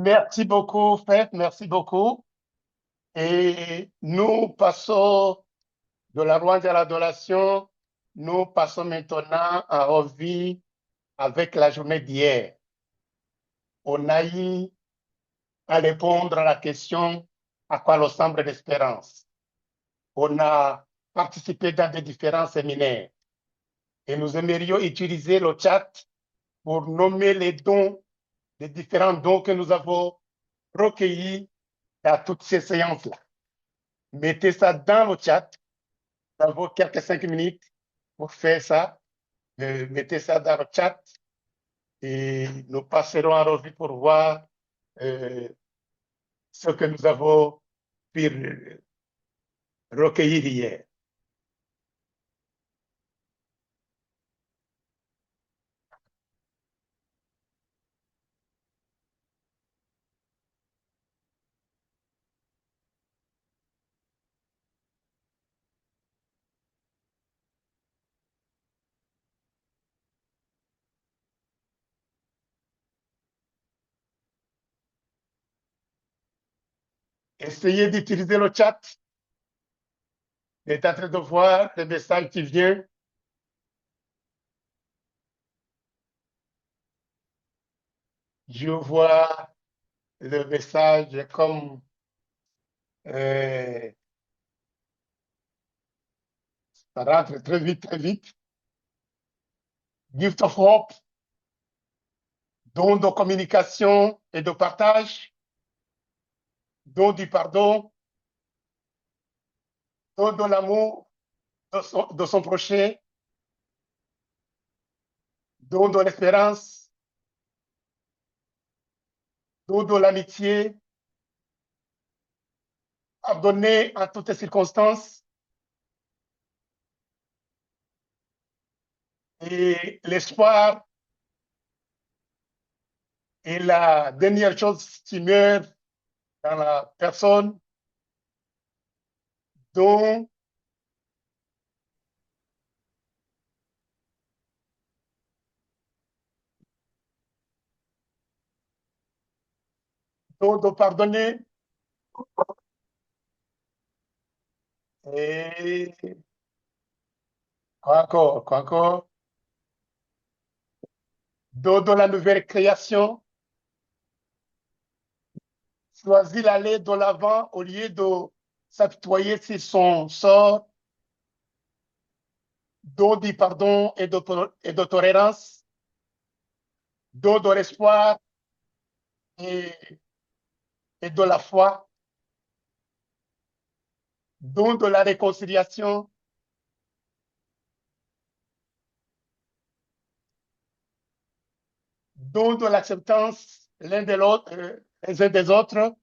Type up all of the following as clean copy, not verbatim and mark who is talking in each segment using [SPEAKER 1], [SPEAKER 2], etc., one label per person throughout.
[SPEAKER 1] Merci beaucoup, Fred, merci beaucoup. Et nous passons de la louange à l'adoration. Nous passons maintenant en revue avec la journée d'hier. On a eu à répondre à la question à quoi ressemble l'espérance. On a participé dans des différents séminaires et nous aimerions utiliser le chat pour nommer les dons, les différents dons que nous avons recueillis à toutes ces séances-là. Mettez ça dans le chat, dans vos quelques 5 minutes pour faire ça. Mettez ça dans le chat et nous passerons en revue pour voir euh, ce que nous avons pu recueillir hier. Essayez d'utiliser le chat. Vous êtes en train de voir les messages qui viennent. Je vois le message comme euh, ça rentre très vite, très vite. Gift of Hope, don de communication et de partage, don du pardon, don de l'amour de son prochain, don de l'espérance, don de l'amitié, pardonner en toutes circonstances et l'espoir est la dernière chose qui meurt dans la personne dont de pardonner et quoi encore, de la nouvelle création, choisit d'aller de l'avant au lieu de s'apitoyer sur son sort, don du pardon et de tolérance, don de l'espoir et, et de la foi, don de la réconciliation, don de l'acceptance l'un de l'autre, les uns des autres,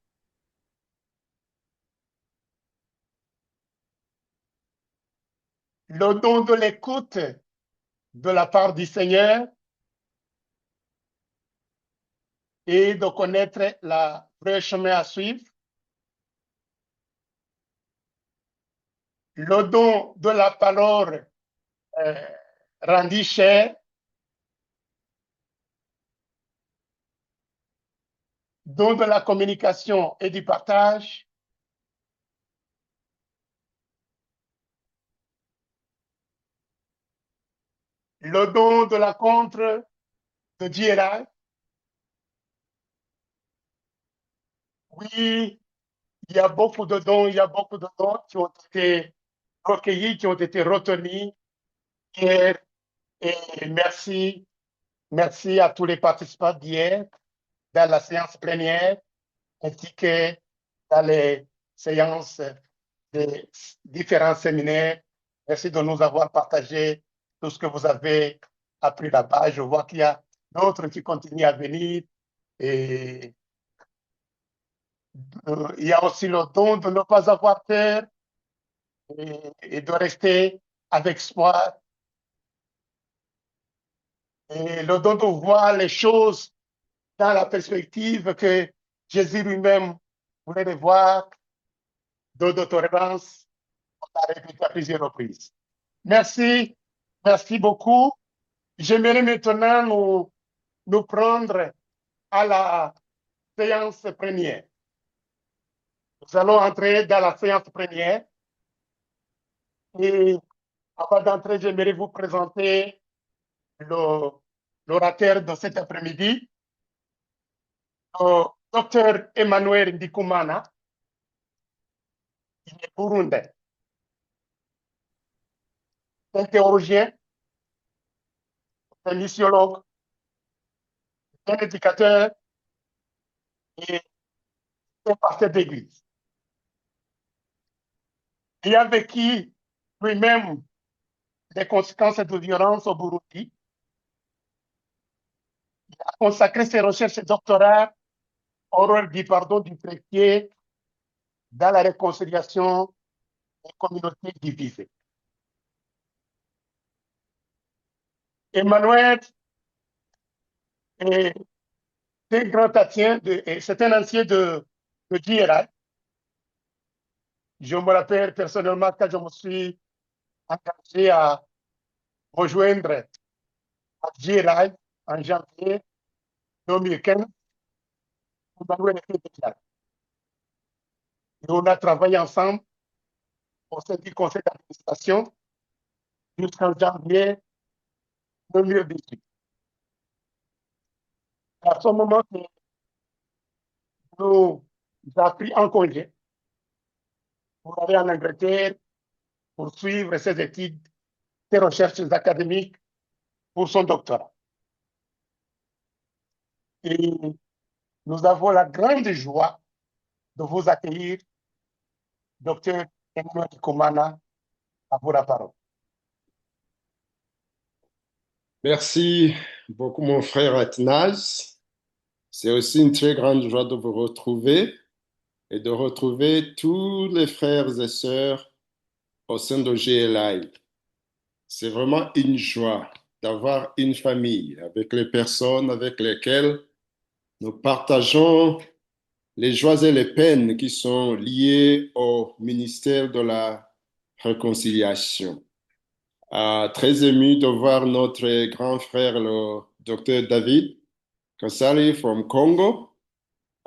[SPEAKER 1] le don de l'écoute de la part du Seigneur et de connaître le vrai chemin à suivre, le don de la parole euh, rendue chère, don de la communication et du partage, le don de la contre de Dieu est là. Oui, il y a beaucoup de dons, il y a beaucoup de dons qui ont été recueillis, qui ont été retenus hier. Et merci, merci à tous les participants d'hier dans la séance plénière ainsi que dans les séances des différents séminaires. Merci de nous avoir partagé tout ce que vous avez appris là-bas. Je vois qu'il y a d'autres qui continuent à venir et il y a aussi le don de ne pas avoir peur et de rester avec espoir et le don de voir les choses dans la perspective que Jésus lui-même voulait les voir, de tolérance, on l'a répété à plusieurs reprises. Merci, merci beaucoup. J'aimerais maintenant nous prendre à séance première. Nous allons entrer dans la séance première. Et avant d'entrer, j'aimerais vous présenter l'orateur de cet après-midi, le docteur Emmanuel Ndikumana. Il est burundais. Un théologien, un missiologue, un éducateur et un pasteur d'église. Il a vécu lui-même des conséquences de violence au Burundi. Il a consacré ses recherches et doctorats au rôle du pardon du chrétien dans la réconciliation des communautés divisées. Emmanuel est un grand ancien, c'est un ancien de GRI. Je me rappelle personnellement quand je me suis engagé à rejoindre à GRI en janvier 2015. Emmanuel était déjà là. Et on a travaillé ensemble au sein du conseil d'administration jusqu'en janvier 2018. À ce moment, il nous a pris en congé pour aller en Angleterre pour suivre ses études, ses recherches académiques pour son doctorat. Et nous avons la grande joie de vous accueillir, docteur Emmanuel Ndikumana, à vous la parole.
[SPEAKER 2] Merci beaucoup, mon frère Athanase. C'est aussi une très grande joie de vous retrouver et de retrouver tous les frères et sœurs au sein de GLI. C'est vraiment une joie d'avoir une famille avec les personnes avec lesquelles nous partageons les joies et les peines qui sont liées au ministère de la réconciliation. Très ému de voir notre grand frère, le docteur David Kasali from Congo.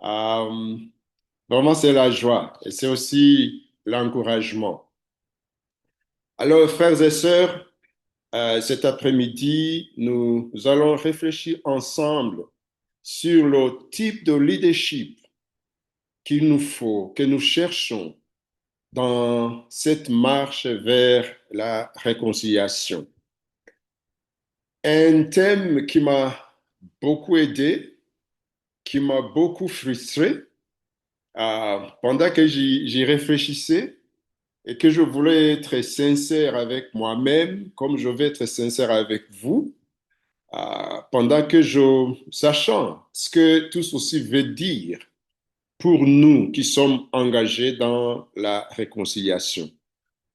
[SPEAKER 2] Euh, Vraiment, c'est la joie et c'est aussi l'encouragement. Alors, frères et sœurs, cet après-midi, nous allons réfléchir ensemble sur le type de leadership qu'il nous faut, que nous cherchons dans cette marche vers la réconciliation. Un thème qui m'a beaucoup aidé, qui m'a beaucoup frustré pendant que j'y réfléchissais et que je voulais être sincère avec moi-même, comme je vais être sincère avec vous, pendant que sachant ce que tout ceci veut dire pour nous qui sommes engagés dans la réconciliation.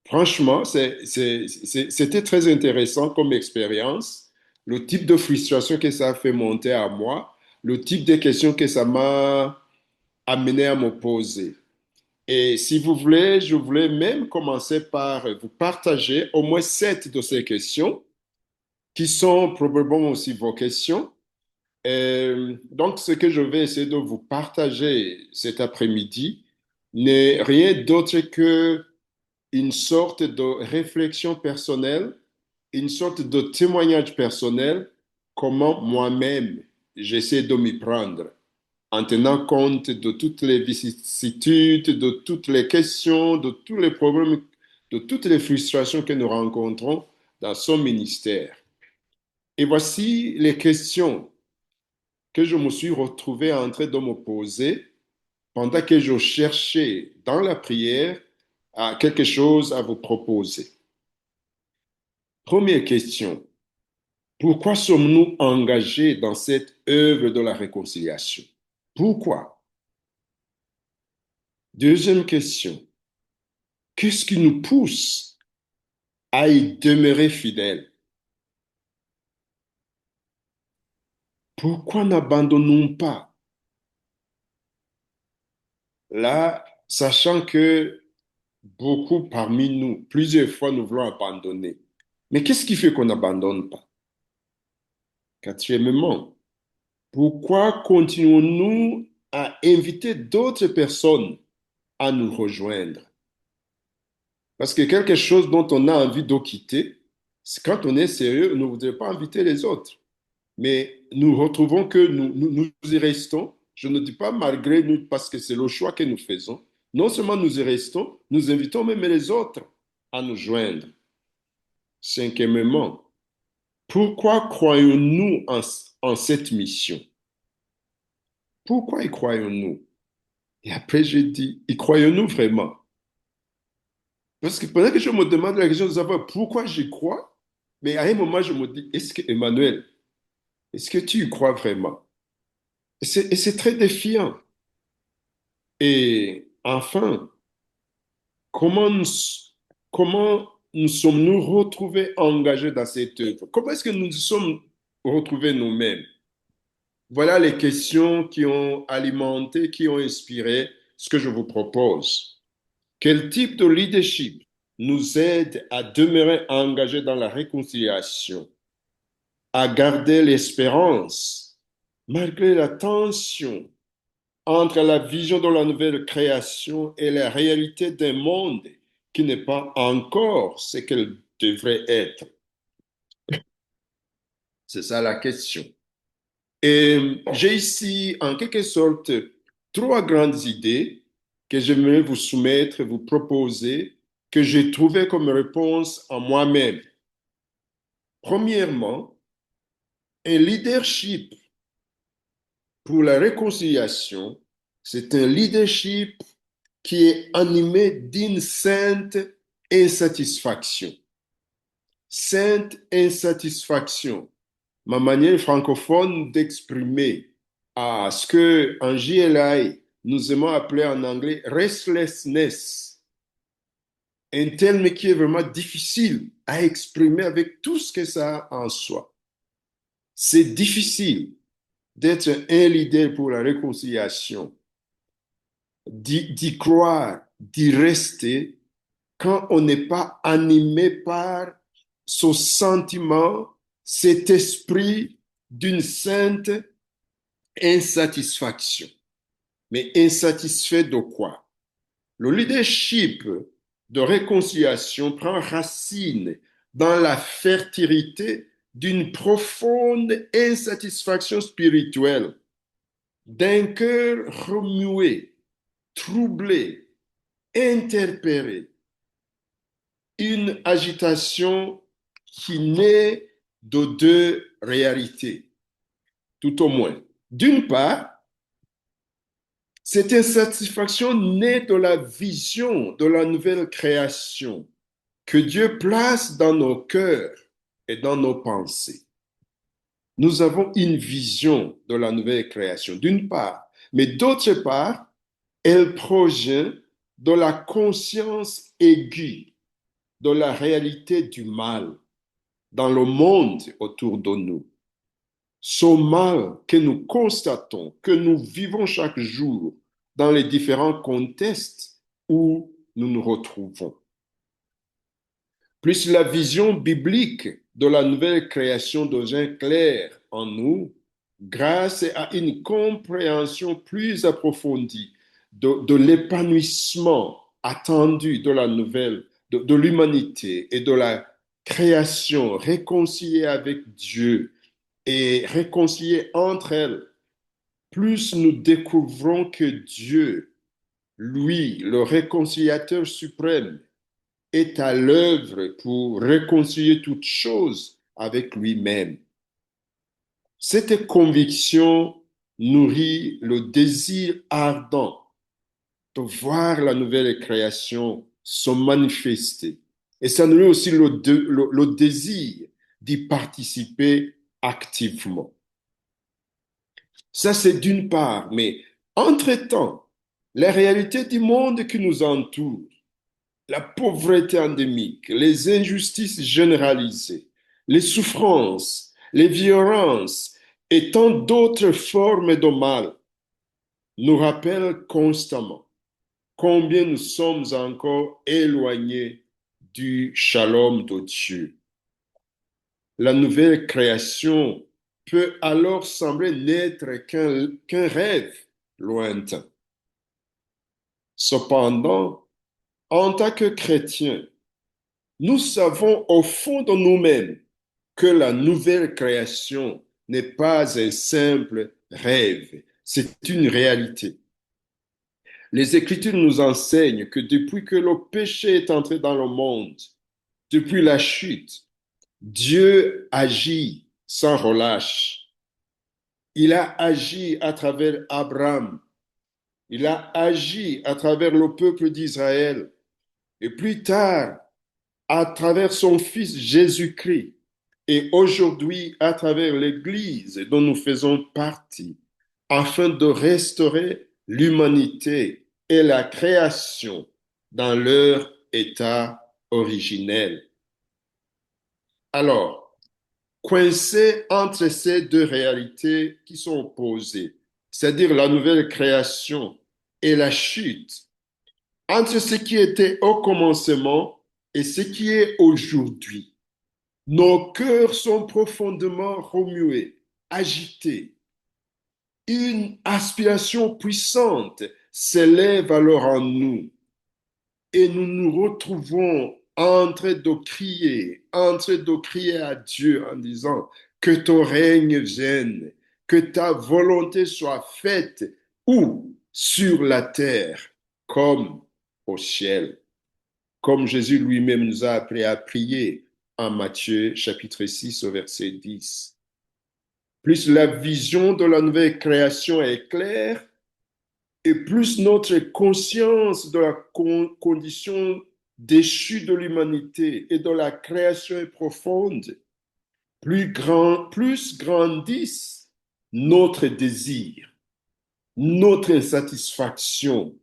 [SPEAKER 2] Franchement, c'était très intéressant comme expérience, le type de frustration que ça a fait monter à moi, le type de questions que ça m'a amené à me poser. Et si vous voulez, je voulais même commencer par vous partager au moins 7 de ces questions, qui sont probablement aussi vos questions. Donc, ce que je vais essayer de vous partager cet après-midi n'est rien d'autre que une sorte de réflexion personnelle, une sorte de témoignage personnel, comment moi-même j'essaie de m'y prendre, en tenant compte de toutes les vicissitudes, de toutes les questions, de tous les problèmes, de toutes les frustrations que nous rencontrons dans son ministère. Et voici les questions que je me suis retrouvé en train de me poser pendant que je cherchais dans la prière quelque chose à vous proposer. Première question, pourquoi sommes-nous engagés dans cette œuvre de la réconciliation? Pourquoi? Deuxième question, qu'est-ce qui nous pousse à y demeurer fidèles? Pourquoi n'abandonnons pas? Là, sachant que beaucoup parmi nous, plusieurs fois, nous voulons abandonner. Mais qu'est-ce qui fait qu'on n'abandonne pas? Quatrièmement, pourquoi continuons-nous à inviter d'autres personnes à nous rejoindre. Parce que quelque chose dont on a envie de quitter, c'est quand on est sérieux, on ne voudrait pas inviter les autres. Mais nous retrouvons que nous y restons. Je ne dis pas malgré nous, parce que c'est le choix que nous faisons. Non seulement nous y restons, nous invitons même les autres à nous joindre. Cinquièmement, pourquoi croyons-nous en cette mission? Pourquoi y croyons-nous? Et après, je dis, y croyons-nous vraiment? Parce que pendant que je me demande la question de savoir pourquoi j'y crois, mais à un moment, je me dis, est-ce que, Emmanuel, est-ce que tu y crois vraiment? Et c'est très défiant. Et enfin, comment nous, comment nous sommes-nous retrouvés engagés dans cette œuvre? Comment est-ce que nous nous sommes retrouvés nous-mêmes? Voilà les questions qui ont alimenté, qui ont inspiré ce que je vous propose. Quel type de leadership nous aide à demeurer engagés dans la réconciliation, à garder l'espérance malgré la tension entre la vision de la nouvelle création et la réalité d'un monde qui n'est pas encore ce qu'elle devrait être? C'est ça la question. Et j'ai ici, en quelque sorte, trois grandes idées que j'aimerais vous soumettre, vous proposer, que j'ai trouvées comme réponse à moi-même. Premièrement, un leadership pour la réconciliation, c'est un leadership qui est animé d'une sainte insatisfaction. Sainte insatisfaction, ma manière francophone d'exprimer ce que en JLI nous aimons appeler en anglais restlessness, un terme qui est vraiment difficile à exprimer avec tout ce que ça a en soi. C'est difficile d'être un leader pour la réconciliation, d'y croire, d'y rester quand on n'est pas animé par ce sentiment, cet esprit d'une sainte insatisfaction. Mais insatisfait de quoi? Le leadership de réconciliation prend racine dans la fertilité d'une profonde insatisfaction spirituelle, d'un cœur remué, troublé, interpellé, une agitation qui naît de deux réalités, tout au moins. D'une part, cette insatisfaction naît de la vision de la nouvelle création que Dieu place dans nos cœurs et dans nos pensées. Nous avons une vision de la nouvelle création, d'une part, mais d'autre part, elle provient de la conscience aiguë de la réalité du mal dans le monde autour de nous. Ce mal que nous constatons, que nous vivons chaque jour dans les différents contextes où nous nous retrouvons. Plus la vision biblique de la nouvelle création devient claire en nous, grâce à une compréhension plus approfondie de l'épanouissement attendu de la nouvelle, de l'humanité et de la création réconciliée avec Dieu et réconciliée entre elles, plus nous découvrons que Dieu, lui, le réconciliateur suprême, est à l'œuvre pour réconcilier toutes choses avec lui-même. Cette conviction nourrit le désir ardent de voir la nouvelle création se manifester. Et ça nourrit aussi le désir d'y participer activement. Ça, c'est d'une part, mais entre-temps, la réalité du monde qui nous entoure, la pauvreté endémique, les injustices généralisées, les souffrances, les violences et tant d'autres formes de mal nous rappellent constamment combien nous sommes encore éloignés du shalom de Dieu. La nouvelle création peut alors sembler n'être qu'un rêve lointain. Cependant, en tant que chrétiens, nous savons au fond de nous-mêmes que la nouvelle création n'est pas un simple rêve, c'est une réalité. Les Écritures nous enseignent que depuis que le péché est entré dans le monde, depuis la chute, Dieu agit sans relâche. Il a agi à travers Abraham, il a agi à travers le peuple d'Israël et plus tard à travers son Fils Jésus-Christ et aujourd'hui à travers l'Église dont nous faisons partie, afin de restaurer l'humanité et la création dans leur état originel. Alors, coincé entre ces deux réalités qui sont opposées, c'est-à-dire la nouvelle création et la chute, entre ce qui était au commencement et ce qui est aujourd'hui, nos cœurs sont profondément remués, agités. Une aspiration puissante s'élève alors en nous et nous nous retrouvons en train de crier à Dieu en disant que ton règne vienne, que ta volonté soit faite où sur la terre comme au ciel. Comme Jésus lui-même nous a appris à prier en Matthieu chapitre 6 au verset 10. Plus la vision de la nouvelle création est claire, et plus notre conscience de la condition déchue de l'humanité et de la création est profonde, plus grandissent notre désir, notre insatisfaction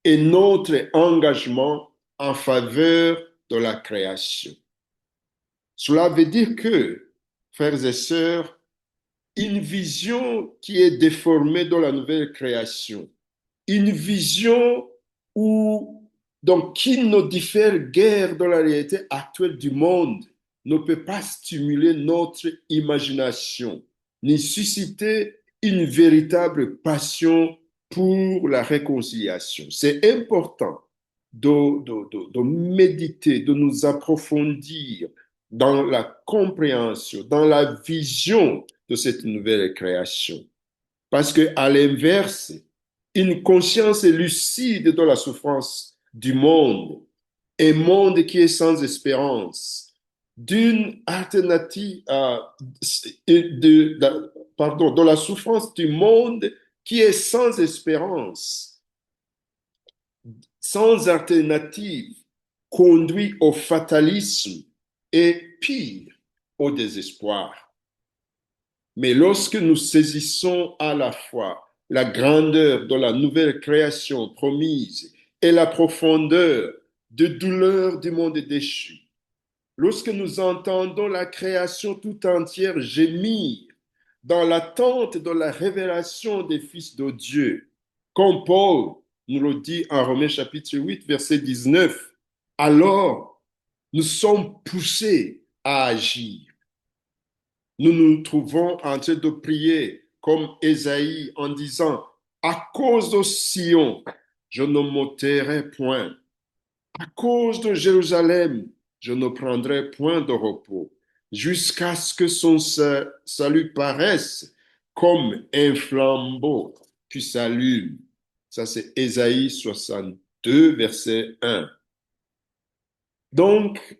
[SPEAKER 2] et notre engagement en faveur de la création. Cela veut dire que, frères et sœurs, une vision qui est déformée dans la nouvelle création, une vision qui ne diffère guère de la réalité actuelle du monde, ne peut pas stimuler notre imagination, ni susciter une véritable passion pour la réconciliation. C'est important de méditer, de nous approfondir dans la compréhension, dans la vision de cette nouvelle création. Parce qu'à l'inverse, une conscience lucide de la souffrance du monde, un monde qui est sans espérance, d'une alternative de la souffrance du monde qui est sans espérance, sans alternative, conduit au fatalisme et pire, au désespoir. Mais lorsque nous saisissons à la fois la grandeur de la nouvelle création promise et la profondeur de douleur du monde déchu, lorsque nous entendons la création tout entière gémir dans l'attente de la révélation des fils de Dieu, comme Paul nous le dit en Romains chapitre 8, verset 19, alors nous sommes poussés à agir. Nous nous trouvons en train de prier comme Ésaïe en disant, à cause de Sion, je ne m'ôterai point. À cause de Jérusalem, je ne prendrai point de repos, jusqu'à ce que son salut paraisse comme un flambeau qui s'allume. Ça, c'est Ésaïe 62, verset 1. Donc,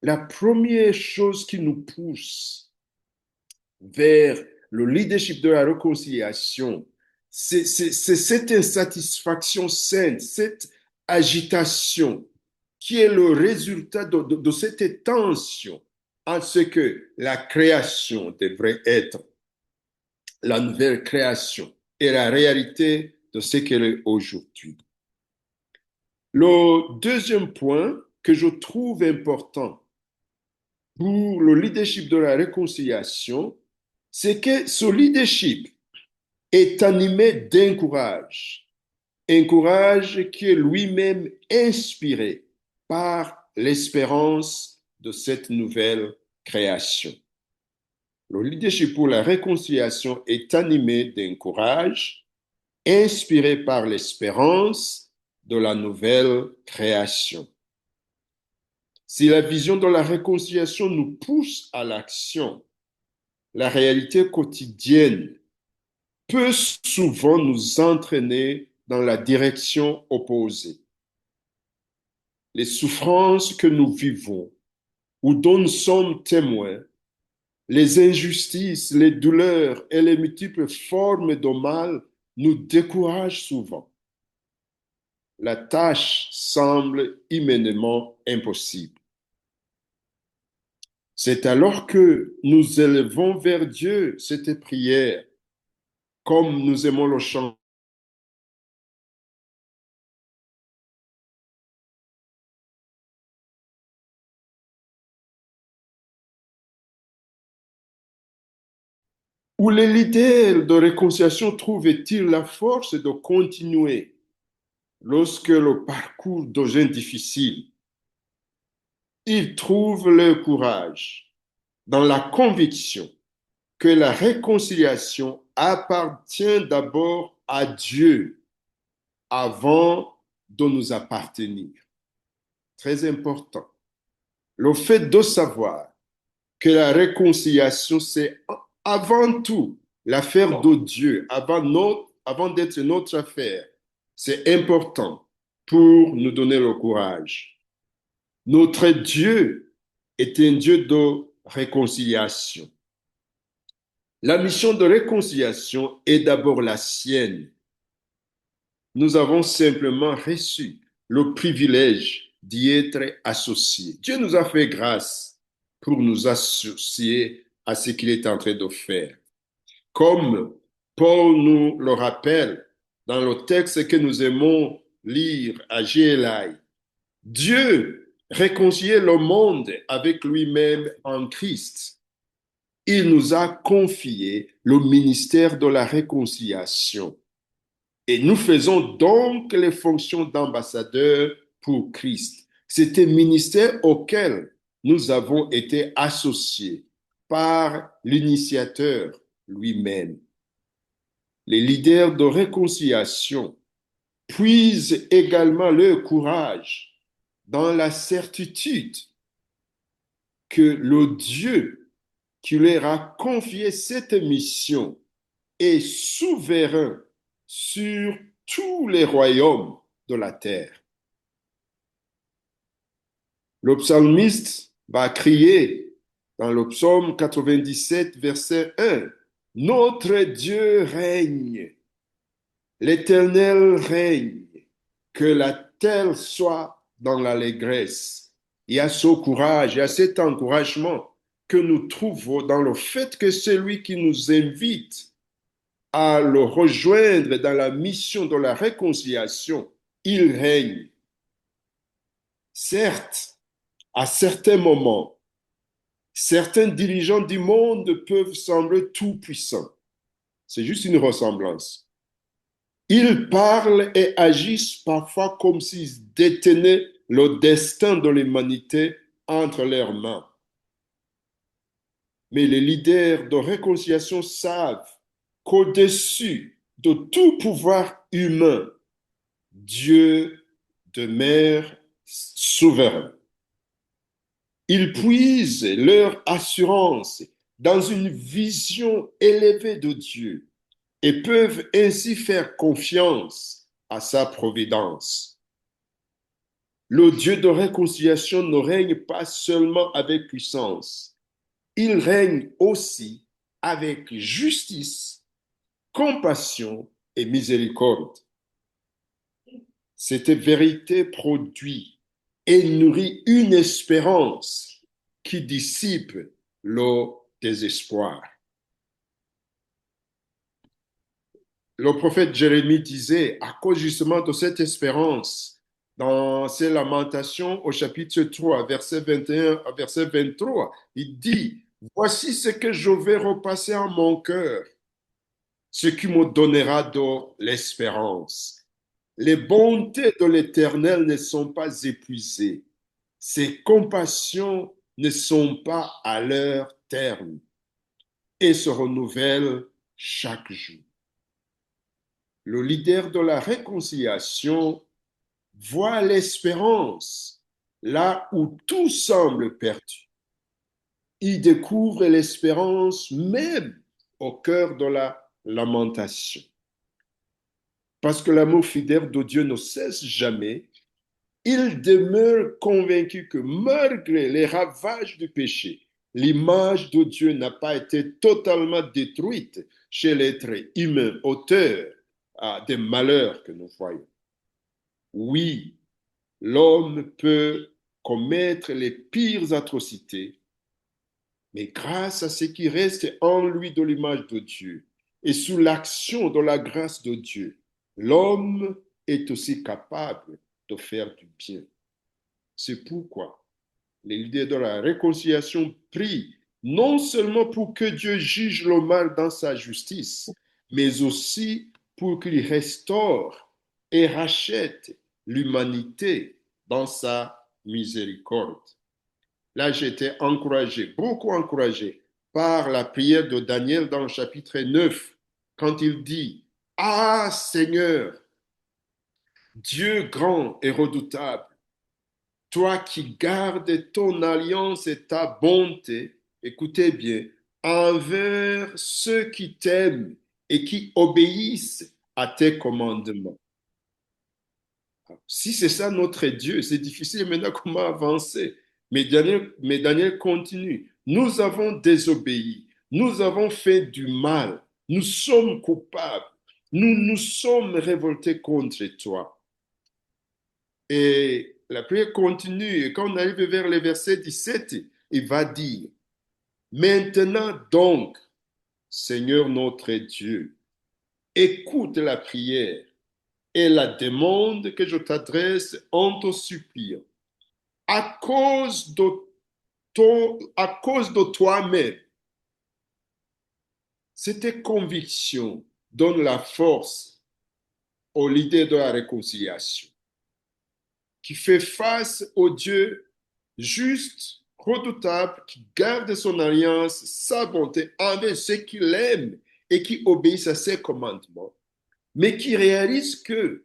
[SPEAKER 2] la première chose qui nous pousse vers le leadership de la réconciliation, c'est cette insatisfaction sainte, cette agitation qui est le résultat de cette tension en ce que la création devrait être, la nouvelle création et la réalité de ce qu'elle est aujourd'hui. Le deuxième point que je trouve important pour le leadership de la réconciliation, c'est que ce leadership est animé d'un courage, un courage qui est lui-même inspiré par l'espérance de cette nouvelle création. Le leadership pour la réconciliation est animé d'un courage inspirés par l'espérance de la nouvelle création. Si la vision de la réconciliation nous pousse à l'action, la réalité quotidienne peut souvent nous entraîner dans la direction opposée. Les souffrances que nous vivons ou dont nous sommes témoins, les injustices, les douleurs et les multiples formes de mal nous découragent souvent. La tâche semble immédiatement impossible. C'est alors que nous élevons vers Dieu cette prière, comme nous aimons le chant. Où les leaders de réconciliation trouvent-ils la force de continuer lorsque le parcours devient difficile? Ils trouvent le courage dans la conviction que la réconciliation appartient d'abord à Dieu avant de nous appartenir. Très important. Le fait de savoir que la réconciliation, c'est avant tout l'affaire de Dieu, avant d'être notre affaire. C'est important pour nous donner le courage. Notre Dieu est un Dieu de réconciliation. La mission de réconciliation est d'abord la sienne. Nous avons simplement reçu le privilège d'y être associés. Dieu nous a fait grâce pour nous associer à ce qu'il est en train de faire. Comme Paul nous le rappelle dans le texte que nous aimons lire à GLI, Dieu réconciliait le monde avec lui-même en Christ. Il nous a confié le ministère de la réconciliation. Et nous faisons donc les fonctions d'ambassadeurs pour Christ. C'est un ministère auquel nous avons été associés par l'initiateur lui-même. Les leaders de réconciliation puisent également leur courage dans la certitude que le Dieu qui leur a confié cette mission est souverain sur tous les royaumes de la terre. Le psalmiste va crier dans le psaume 97, verset 1, « Notre Dieu règne, l'Éternel règne, que la terre soit dans l'allégresse. » Il y a ce courage, il y a cet encouragement que nous trouvons dans le fait que celui qui nous invite à le rejoindre dans la mission de la réconciliation, il règne. Certes, à certains moments, certains dirigeants du monde peuvent sembler tout-puissants. C'est juste une ressemblance. Ils parlent et agissent parfois comme s'ils détenaient le destin de l'humanité entre leurs mains. Mais les leaders de réconciliation savent qu'au-dessus de tout pouvoir humain, Dieu demeure souverain. Ils puisent leur assurance dans une vision élevée de Dieu et peuvent ainsi faire confiance à sa providence. Le Dieu de réconciliation ne règne pas seulement avec puissance, il règne aussi avec justice, compassion et miséricorde. Cette vérité produit et nourrit une espérance qui dissipe le désespoir. Le prophète Jérémie disait, à cause justement de cette espérance, dans ses lamentations au chapitre 3, verset 21 à verset 23, il dit, « Voici ce que je vais repasser en mon cœur, ce qui me donnera de l'espérance. Les bontés de l'Éternel ne sont pas épuisées, ses compassions ne sont pas à leur terme et se renouvellent chaque jour. » Le leader de la réconciliation voit l'espérance là où tout semble perdu. Il découvre l'espérance même au cœur de la lamentation. Parce que l'amour fidèle de Dieu ne cesse jamais, il demeure convaincu que malgré les ravages du péché, l'image de Dieu n'a pas été totalement détruite chez l'être humain, auteur des malheurs que nous voyons. Oui, l'homme peut commettre les pires atrocités, mais grâce à ce qui reste en lui de l'image de Dieu et sous l'action de la grâce de Dieu, l'homme est aussi capable de faire du bien. C'est pourquoi les leaders de la réconciliation prient non seulement pour que Dieu juge le mal dans sa justice, mais aussi pour qu'il restaure et rachète l'humanité dans sa miséricorde. Là, j'étais encouragé, beaucoup encouragé, par la prière de Daniel dans le chapitre 9, quand il dit, Ah Seigneur, Dieu grand et redoutable, toi qui gardes ton alliance et ta bonté, écoutez bien, envers ceux qui t'aiment et qui obéissent à tes commandements. Si c'est ça notre Dieu, c'est difficile maintenant comment avancer. Mais Daniel continue. Nous avons désobéi, nous avons fait du mal, nous sommes coupables, nous nous sommes révoltés contre toi. Et la prière continue, et quand on arrive vers le verset 17, il va dire, Maintenant donc, Seigneur notre Dieu, écoute la prière et la demande que je t'adresse en te suppliant. À cause à cause de toi-même, cette conviction donne la force au leader de la réconciliation qui fait face au Dieu juste, redoutable, qui garde son alliance, sa bonté envers ceux qu'il aime et qui obéissent à ses commandements, mais qui réalise que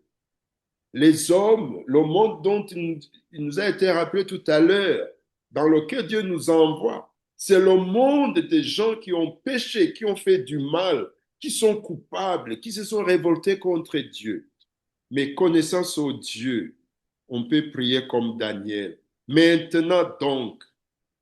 [SPEAKER 2] les hommes, le monde dont il nous a été rappelé tout à l'heure, dans lequel Dieu nous envoie, c'est le monde des gens qui ont péché, qui ont fait du mal, qui sont coupables, qui se sont révoltés contre Dieu. Mais connaissant ce Dieu, on peut prier comme Daniel. Maintenant donc,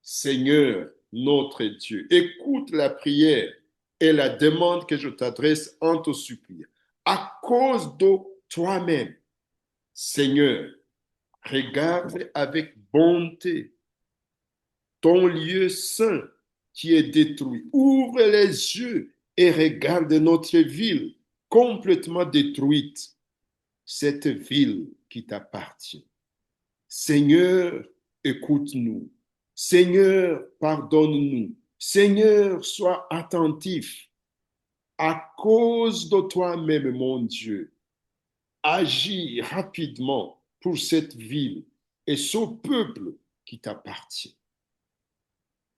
[SPEAKER 2] Seigneur, notre Dieu, écoute la prière et la demande que je t'adresse en te suppliant. À cause de toi-même, Seigneur, regarde avec bonté ton lieu saint qui est détruit. Ouvre les yeux et regarde notre ville complètement détruite, cette ville qui t'appartient. Seigneur, écoute-nous. Seigneur, pardonne-nous. Seigneur, sois attentif. À cause de toi-même, mon Dieu, agis rapidement pour cette ville et ce peuple qui t'appartient.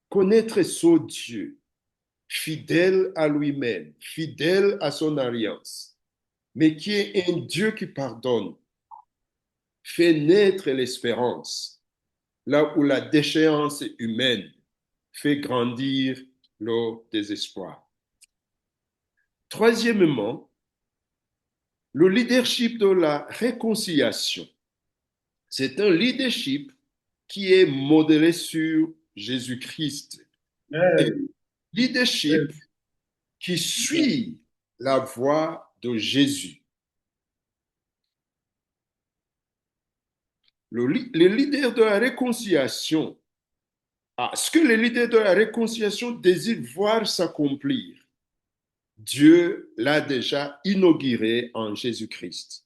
[SPEAKER 2] Connaître ce Dieu, fidèle à lui-même, fidèle à son alliance, mais qui est un Dieu qui pardonne, fait naître l'espérance, là où la déchéance humaine fait grandir le désespoir. Troisièmement, le leadership de la réconciliation. C'est un leadership qui est modélé sur Jésus-Christ. Un leadership qui suit la voie de Jésus. Les leaders de la réconciliation, ce que les leaders de la réconciliation désirent voir s'accomplir, Dieu l'a déjà inauguré en Jésus-Christ.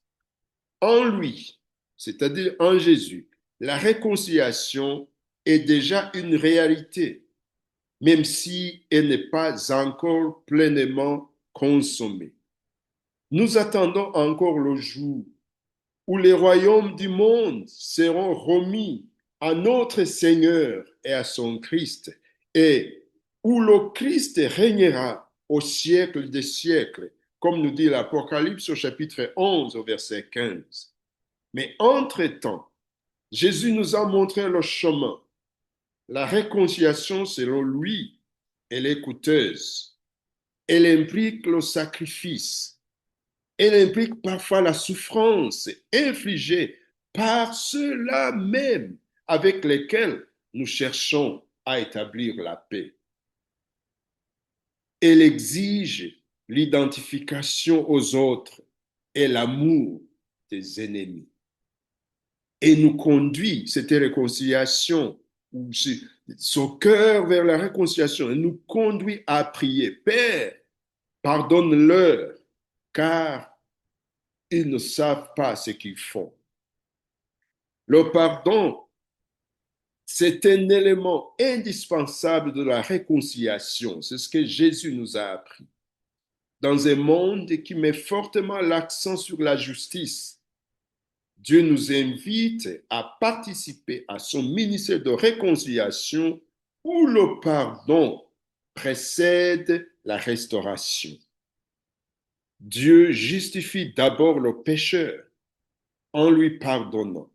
[SPEAKER 2] En lui, c'est-à-dire en Jésus, la réconciliation est déjà une réalité, même si elle n'est pas encore pleinement consommée. Nous attendons encore le jour où les royaumes du monde seront remis à notre Seigneur et à son Christ, et où le Christ régnera au siècle des siècles comme nous dit l'Apocalypse au chapitre 11 au verset 15. Mais entre-temps, Jésus nous a montré le chemin. La réconciliation, selon lui, elle est coûteuse. Elle implique le sacrifice. Elle implique parfois la souffrance infligée par ceux-là même avec lesquels nous cherchons à établir la paix. Elle exige l'identification aux autres et l'amour des ennemis. Et nous conduit, cette réconciliation, ou son cœur vers la réconciliation, elle nous conduit à prier, Père, pardonne-leur, car ils ne savent pas ce qu'ils font. Le pardon, c'est un élément indispensable de la réconciliation. C'est ce que Jésus nous a appris. Dans un monde qui met fortement l'accent sur la justice, Dieu nous invite à participer à son ministère de réconciliation où le pardon précède la restauration. Dieu justifie d'abord le pécheur en lui pardonnant,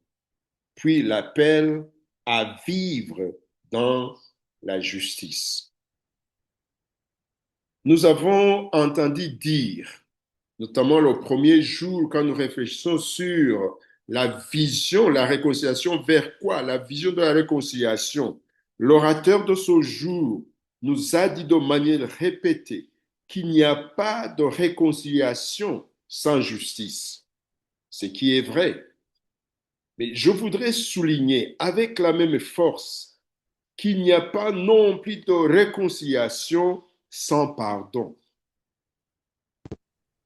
[SPEAKER 2] puis l'appelle à vivre dans la justice. Nous avons entendu dire, notamment le premier jour quand nous réfléchissons sur la vision, la réconciliation, vers quoi? La vision de la réconciliation. L'orateur de ce jour nous a dit de manière répétée qu'il n'y a pas de réconciliation sans justice, ce qui est vrai. Mais je voudrais souligner avec la même force qu'il n'y a pas non plus de réconciliation sans pardon.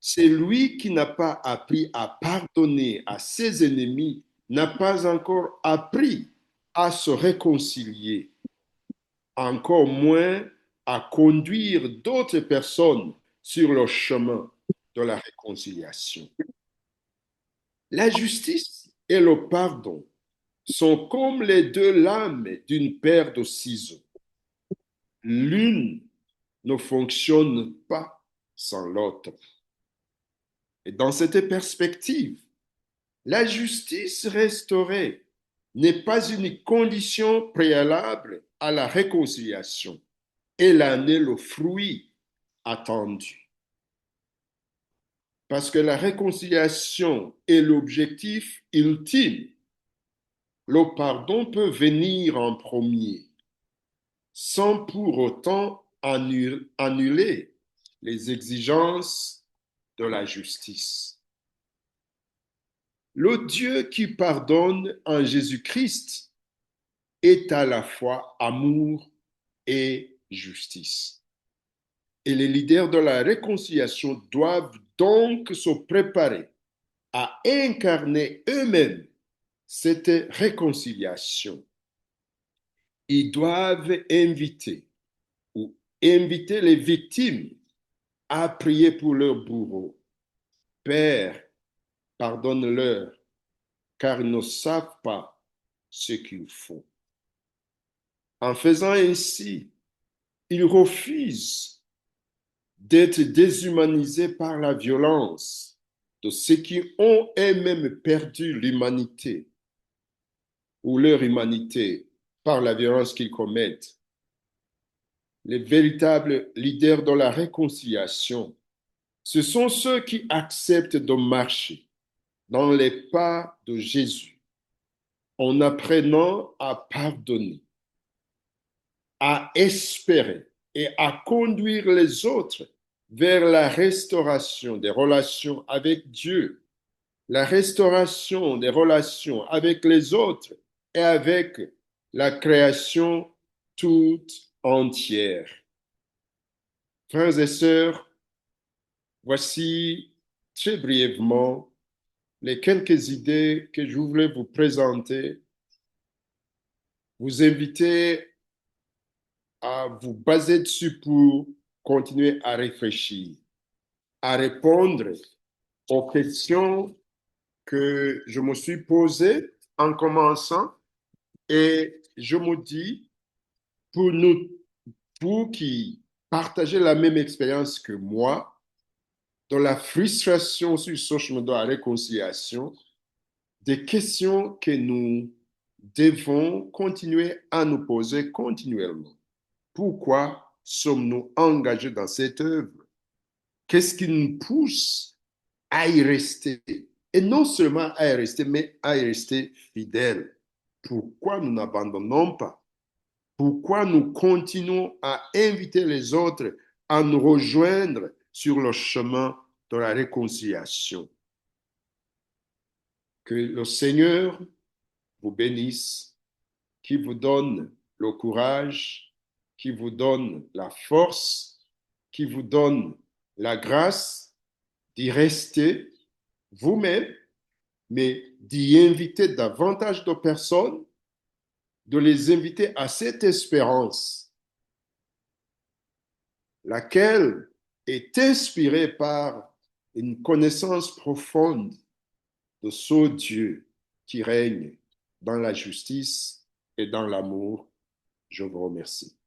[SPEAKER 2] C'est lui qui n'a pas appris à pardonner à ses ennemis, n'a pas encore appris à se réconcilier, encore moins à conduire d'autres personnes sur le chemin de la réconciliation. La justice et le pardon sont comme les deux lames d'une paire de ciseaux. L'une ne fonctionne pas sans l'autre. Et dans cette perspective, la justice restaurée n'est pas une condition préalable à la réconciliation. Elle en est le fruit attendu. Parce que la réconciliation est l'objectif ultime. Le pardon peut venir en premier, sans pour autant annuler les exigences de la justice. Le Dieu qui pardonne en Jésus-Christ est à la fois amour et justice. Et les leaders de la réconciliation doivent donc se préparer à incarner eux-mêmes cette réconciliation. Ils doivent inviter les victimes à prier pour leur bourreau. Père, pardonne-leur, car ils ne savent pas ce qu'ils font. En faisant ainsi, ils refusent d'être déshumanisés par la violence de ceux qui ont eux-mêmes perdu l'humanité ou leur humanité par la violence qu'ils commettent. Les véritables leaders de la réconciliation, ce sont ceux qui acceptent de marcher dans les pas de Jésus en apprenant à pardonner, à espérer et à conduire les autres vers la restauration des relations avec Dieu, la restauration des relations avec les autres et avec la création toute entière. Frères et sœurs, voici très brièvement les quelques idées que je voulais vous présenter, vous inviter à vous baser dessus pour continuer à réfléchir, à répondre aux questions que je me suis posées en commençant. Et je me dis, pour nous, vous qui partagez la même expérience que moi, dans la frustration sur ce chemin de la réconciliation, des questions que nous devons continuer à nous poser continuellement. Pourquoi sommes-nous engagés dans cette œuvre? Qu'est-ce qui nous pousse à y rester? Et non seulement à y rester, mais à y rester fidèles. Pourquoi nous n'abandonnons pas? Pourquoi nous continuons à inviter les autres à nous rejoindre sur le chemin de la réconciliation? Que le Seigneur vous bénisse, qui vous donne le courage, qui vous donne la force, qui vous donne la grâce d'y rester vous-même, mais d'y inviter davantage de personnes, de les inviter à cette espérance, laquelle est inspirée par une connaissance profonde de ce Dieu qui règne dans la justice et dans l'amour. Je vous remercie.